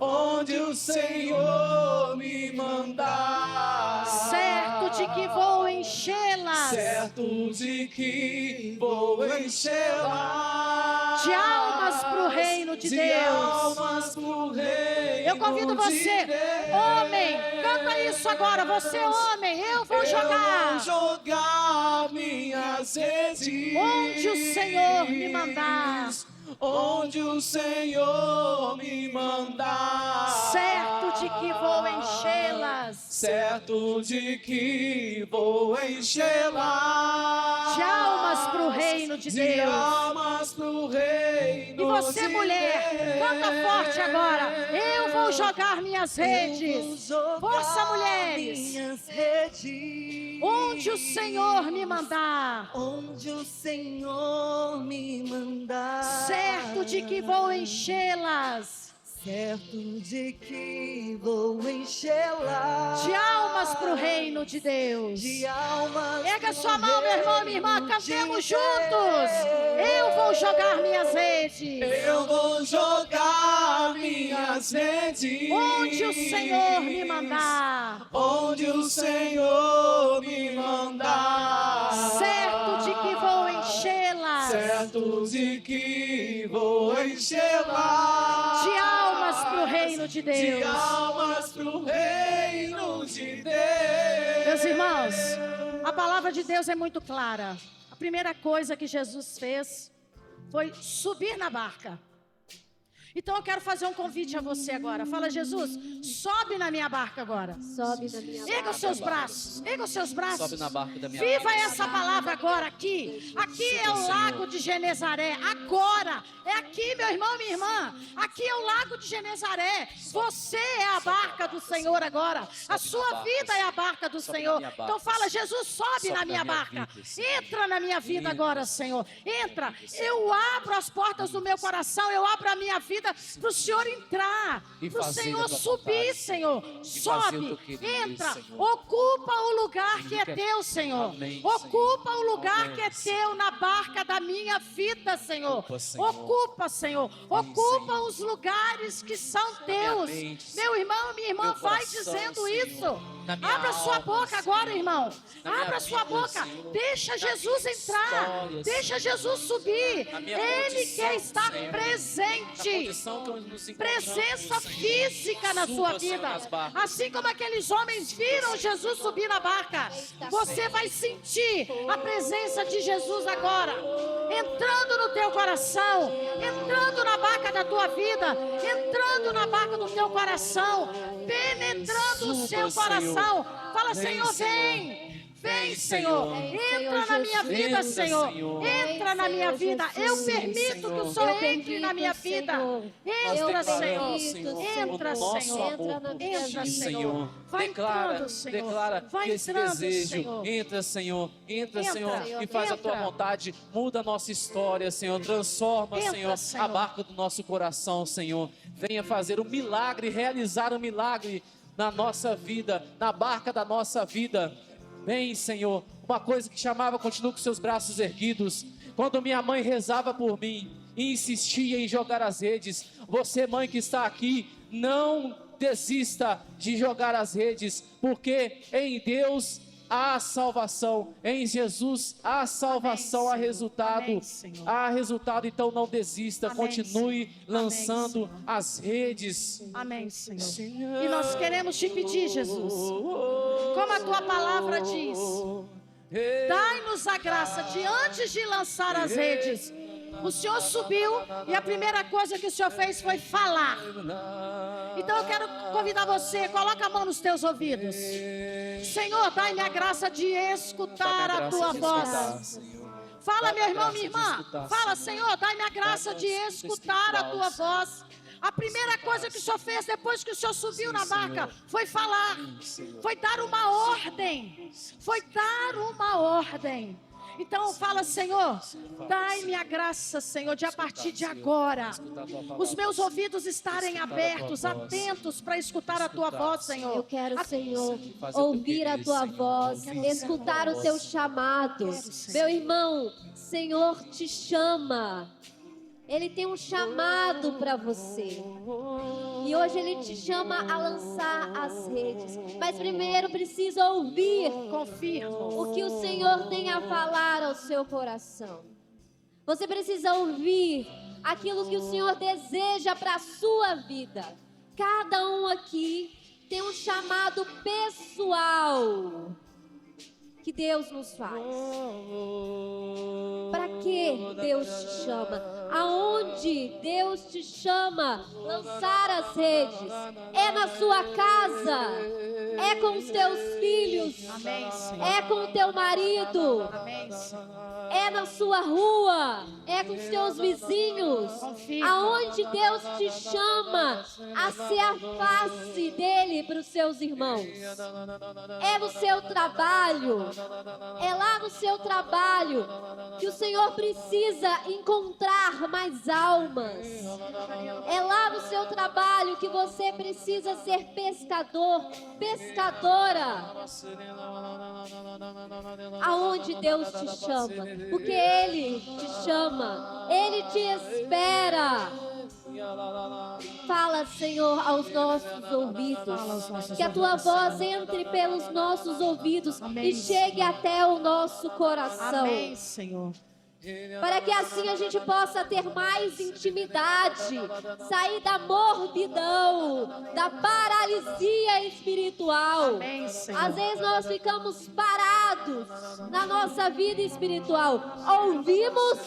S2: Onde o Senhor me mandar.
S3: Certo de que vou enchê-las.
S2: Certo de que vou enchê-las
S3: De almas pro reino de Deus.
S2: Almas pro reino.
S3: Eu convido você, homem, canta isso agora. Você, homem, eu vou jogar.
S2: Eu vou jogar minhas redes
S3: Onde o Senhor me mandar.
S2: Onde o Senhor me mandar.
S3: Certo de que vou enchê-las.
S2: Certo de que vou enchê-las
S3: De almas pro reino de
S2: De
S3: Deus.
S2: almas pro reino.
S3: E você,
S2: de
S3: mulher,
S2: Deus.
S3: canta forte agora. Eu vou jogar minhas redes. Força, mulheres.
S1: Minhas redes.
S3: Onde o Senhor me mandar.
S1: Onde o Senhor me mandar.
S3: Certo de que vou enchê-las.
S1: Certo de que vou enchê-la
S3: De almas pro reino de Deus.
S1: de almas.
S3: Erga sua mão, meu irmão, minha irmã, cantemos juntos. Eu vou jogar minhas redes.
S2: Eu vou jogar minhas redes
S3: Onde o Senhor me mandar.
S2: Onde o Senhor me mandar.
S3: Certo de que vou enchê-las.
S2: Certo de que vou enchê-las
S3: De almas pro reino de
S2: De
S3: Deus.
S2: almas pro reino de Deus.
S3: Meus irmãos, a palavra de Deus é muito clara. A primeira coisa que Jesus fez foi subir na barca. Então eu quero fazer um convite a você agora. Fala, Jesus, sobe na minha barca agora.
S4: Sobe na minha barca.
S3: Erga os seus braços. Erga os seus braços.
S2: Sobe na barca da minha
S3: Viva
S2: barca.
S3: essa palavra agora aqui. Aqui é o lago de Genezaré. Agora. É aqui, meu irmão, minha irmã. Aqui é o lago de Genezaré. Você é a barca do Senhor agora. A sua vida é a barca do Senhor. Então fala, Jesus, sobe na minha barca. Entra na minha vida agora, Senhor. Entra. Eu abro as portas do meu coração. Eu abro a minha vida para o Senhor entrar. Para o Senhor subir, Senhor. Sobe. Entra. Ocupa o lugar que é teu, Senhor. Ocupa o lugar que é teu na barca da minha vida, Senhor. Ocupa, Senhor. Ocupa os lugares que são teus. Meu irmão, minha irmã, vai dizendo isso. Abra sua boca agora, irmão. Abra sua boca. Deixa Jesus entrar. Deixa Jesus subir. Ele quer estar presente. Presença física na sua vida. Assim como aqueles homens viram Jesus subir na barca, você vai sentir a presença de Jesus agora, entrando no teu coração, entrando na barca da tua vida, entrando na barca do teu coração, penetrando o seu coração. Fala, Senhor, vem. Vem, Senhor, entra na minha vida, Senhor, entra na minha vida, eu permito que o Senhor entre na minha vida, entra, Senhor, entra, Senhor, entra, Senhor, vai entrando, Senhor,
S2: Declara
S3: vai
S2: que esse
S3: entrando,
S2: desejo,
S3: Senhor.
S2: entra, Senhor,
S3: Entra,
S2: Senhor, e faz a tua
S3: entra.
S2: vontade, muda a nossa história, Senhor, transforma,
S3: Entra,
S2: Senhor,
S3: Senhor.
S2: a barca do nosso coração, Senhor, venha fazer um milagre, realizar um milagre na nossa vida, na barca da nossa vida. Vem, Senhor, uma coisa que chamava, continua com seus braços erguidos. Quando minha mãe rezava por mim e insistia em jogar as redes, você, mãe que está aqui, não desista de jogar as redes, porque em Deus há salvação, em Jesus há salvação, há resultado,
S3: Amém, Senhor.
S2: há resultado, então não desista,
S3: Amém,
S2: continue
S3: Senhor.
S2: lançando
S3: Amém, Senhor.
S2: as redes.
S3: Amém, Senhor. E nós queremos te pedir, Jesus, como a tua palavra diz, dai-nos a graça de antes de lançar as redes. O Senhor subiu e a primeira coisa que o Senhor fez foi falar. Então eu quero convidar você, coloca a mão nos teus ouvidos. Senhor, dai-me a graça de escutar a tua voz. Fala, meu irmão, minha irmã. Fala, Senhor, dai-me a graça de escutar a tua voz. A primeira coisa que o Senhor fez depois que o Senhor subiu na barca foi falar, foi dar uma ordem. Foi dar uma ordem. Então fala, Senhor, dai-me a graça, Senhor, de a partir de agora, os meus ouvidos estarem abertos, atentos para escutar a tua voz, Senhor.
S4: Eu quero, Senhor, ouvir a tua voz, escutar o teu chamado. Meu irmão, Senhor te chama. Ele tem um chamado para você. E hoje Ele te chama a lançar as redes. Mas primeiro precisa ouvir.
S3: Confirmo.
S4: O que o Senhor tem a falar ao seu coração. Você precisa ouvir aquilo que o Senhor deseja para a sua vida. Cada um aqui tem um chamado pessoal que Deus nos faz. Para que Deus te chama? Aonde Deus te chama? Lançar as redes. É na sua casa. É com os teus filhos.
S3: Amém, Senhor.
S4: É com o teu marido.
S3: Amém, Senhor.
S4: É na sua rua. É com os teus vizinhos.
S3: Confirmo.
S4: Aonde Deus te chama a ser a face dele para os seus irmãos. É no seu trabalho. É lá no seu trabalho que o Senhor precisa encontrar mais almas. É lá no seu trabalho que você precisa ser pescador, pescadora. Aonde Deus te chama, porque Ele te chama, Ele te espera. Fala, Senhor, aos nossos ouvidos, que a tua voz entre pelos nossos ouvidos e chegue até o nosso coração.
S3: Amém, Senhor.
S4: Para que assim a gente possa ter mais intimidade, sair da morbidão, da paralisia espiritual.
S3: Amém, Senhor.
S4: Às vezes nós ficamos parados na nossa vida espiritual. Ouvimos,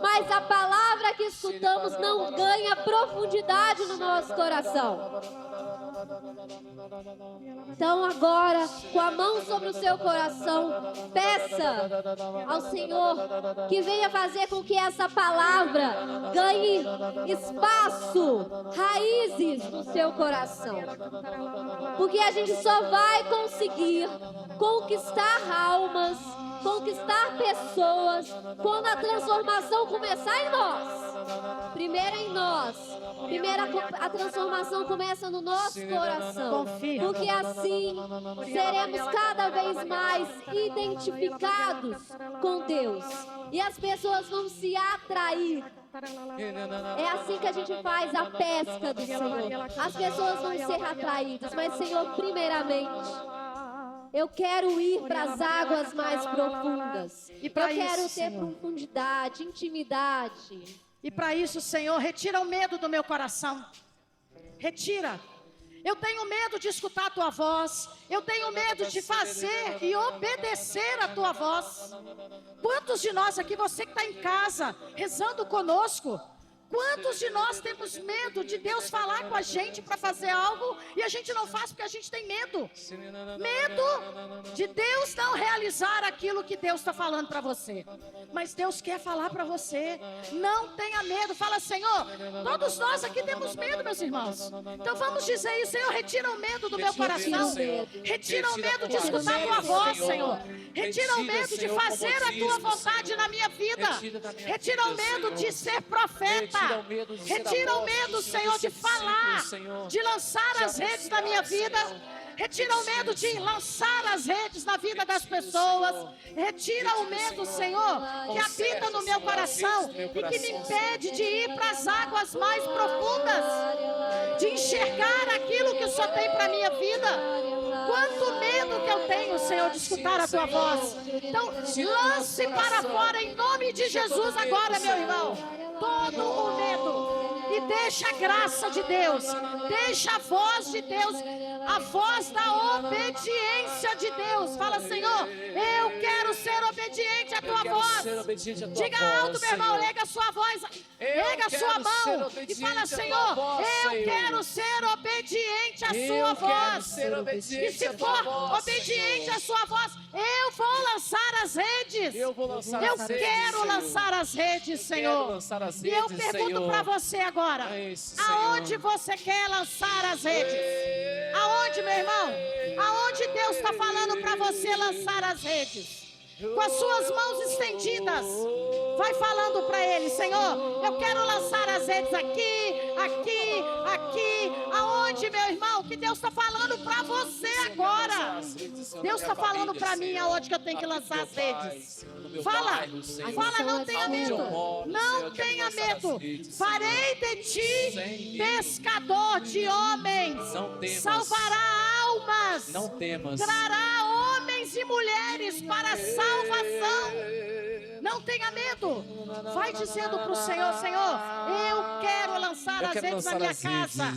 S4: mas a palavra que escutamos não ganha profundidade no nosso coração. Então agora, com a mão sobre o seu coração, peça ao Senhor que venha fazer com que essa palavra ganhe espaço, raízes no seu coração. Porque a gente só vai conseguir conquistar almas, conquistar pessoas, quando a transformação começar em nós. Primeiro em nós. Primeiro a transformação começa no nosso coração. Porque assim seremos cada vez mais identificados com Deus. E as pessoas vão se atrair. É assim que a gente faz a pesca do Senhor. As pessoas vão ser atraídas. Mas, Senhor, primeiramente, eu quero ir para as águas mais profundas.
S3: E para
S4: eu quero
S3: isso,
S4: ter
S3: Senhor,
S4: profundidade, intimidade.
S3: E para isso, Senhor, retira o medo do meu coração. Retira. Eu tenho medo de escutar a tua voz. Eu tenho medo de fazer e obedecer a tua voz. Quantos de nós aqui, você que está em casa, rezando conosco, quantos de nós temos medo de Deus falar com a gente para fazer algo e a gente não faz porque a gente tem medo? Medo de Deus não realizar aquilo que Deus está falando para você. Mas Deus quer falar para você. Não tenha medo. Fala, Senhor, todos nós aqui temos medo, meus irmãos. Então vamos dizer isso, Senhor, retira o medo do meu coração. Retira o medo de escutar a tua voz, Senhor. Retira o medo de fazer a tua vontade na minha vida. Retira o medo de ser profeta. Retira o medo, Senhor, de falar, de lançar as redes na minha vida. Retira o medo de lançar as redes na vida das pessoas. Retira o medo, Senhor, que habita no meu coração e que me impede de ir para as águas mais profundas, de enxergar aquilo que o Senhor tem para a minha vida. Quanto medo que eu tenho, Senhor, de escutar a tua voz. Então, lance para fora em nome de Jesus agora, meu irmão, todo o medo. E deixa a graça de Deus, deixa a voz de Deus, a voz da obediência de Deus. Fala, Senhor, eu quero ser obediente à tua voz. Diga alto, meu irmão, erga a sua voz, erga a sua mão e fala, Senhor, eu quero ser obediente à sua voz. E se for obediente à sua voz, eu vou lançar as redes. Eu quero lançar as redes, Senhor. E eu pergunto para você agora, aonde você quer lançar as redes? Aonde, meu irmão? Aonde Deus está falando para você lançar as redes? Com as suas mãos estendidas, vai falando para Ele, Senhor, eu quero lançar as redes aqui, aqui, aqui. Aonde, meu irmão? Que Deus está falando para você agora. Deus está falando para mim aonde que eu tenho que lançar as redes. Fala, não tenha medo, não tenha medo. Farei de ti pescador de homens, salvará almas,
S2: não temas,
S3: trará homens e mulheres para a salvação. Não tenha medo. Vai dizendo para o Senhor, Senhor, eu quero lançar as redes na minha casa.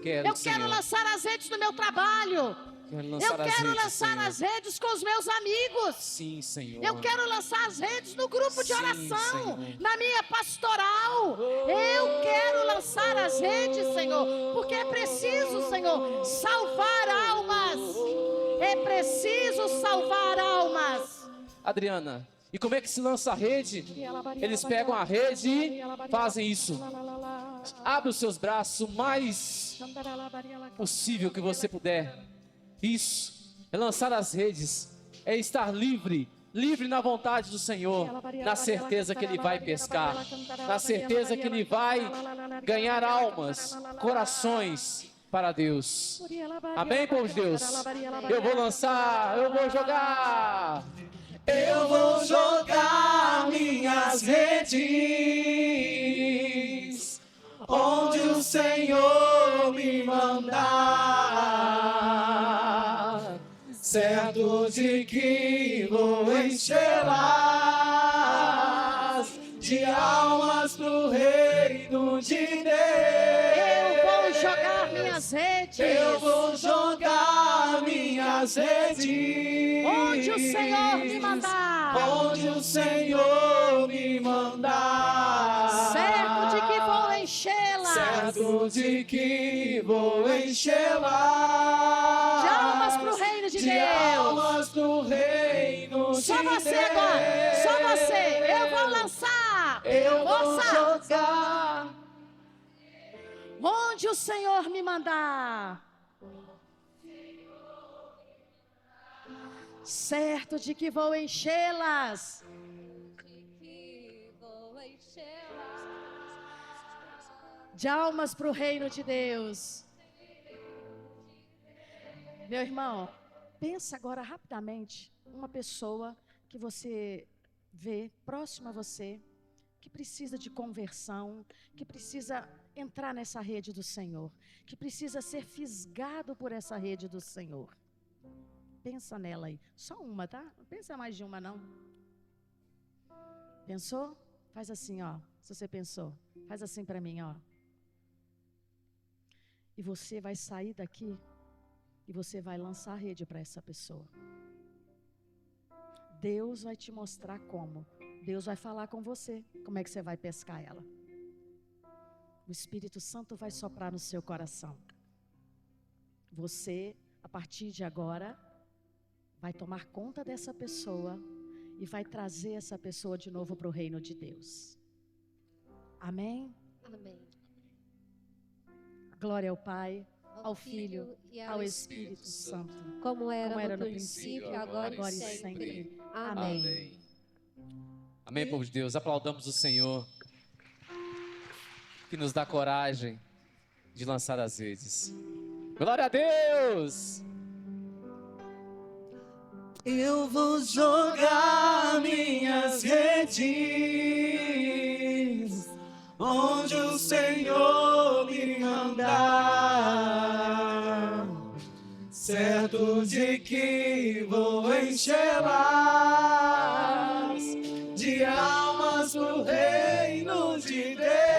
S3: Eu quero lançar as redes no meu trabalho. Eu quero lançar as redes com os meus amigos.
S2: Sim, Senhor.
S3: Eu quero lançar as redes no grupo de oração, na minha pastoral. Eu quero lançar as redes, Senhor, porque é preciso, Senhor, salvar almas. É preciso salvar almas.
S2: Adriana, e como é que se lança a rede? Eles pegam a rede e fazem isso. Abre os seus braços o mais possível que você puder. Isso, é lançar as redes, é estar livre na vontade do Senhor, na certeza que Ele vai pescar, na certeza que Ele vai ganhar almas, corações para Deus. Amém, povo de Deus? Eu vou lançar, eu vou jogar.
S5: Eu vou jogar minhas redes onde o Senhor me mandar, certo de que vou enchê-las de almas pro reino de Deus.
S3: Eu vou jogar minhas redes.
S5: Eu vou jogar minhas redes
S3: onde o Senhor me mandar.
S5: Onde o Senhor me mandar.
S3: Certo de que vou enchê-las.
S5: Certo de que vou enchê-las
S3: de almas pro reino de Deus.
S5: De almas pro reino de Deus.
S3: Só você agora. Só você. Eu vou lançar.
S5: Eu vou jogar
S3: onde o Senhor me mandar. Certo de que vou enchê-las. De almas para o reino de Deus. Meu irmão, pensa agora rapidamente uma pessoa que você vê próxima a você, que precisa de conversão, que precisa entrar nessa rede do Senhor, que precisa ser fisgado por essa rede do Senhor. Pensa nela aí. Só uma, tá? Não pensa mais de uma, não. Pensou? Faz assim, ó. Se você pensou, faz assim para mim, ó. E você vai sair daqui e você vai lançar a rede para essa pessoa. Deus vai te mostrar como. Deus vai falar com você. Como é que você vai pescar ela? O Espírito Santo vai soprar no seu coração. Você, a partir de agora, vai tomar conta dessa pessoa e vai trazer essa pessoa de novo para o reino de Deus. Amém?
S4: Amém.
S3: Glória ao Pai, ao Filho e ao Espírito Santo.
S4: Como era
S3: no
S4: no princípio, agora e sempre. Amém.
S2: Amém. Amém, povo de Deus. Aplaudamos o Senhor, que nos dá coragem de lançar as redes. Glória a Deus!
S5: Eu vou jogar minhas redes onde o Senhor me mandar, certo de que vou enchê-las de almas pro reino de Deus.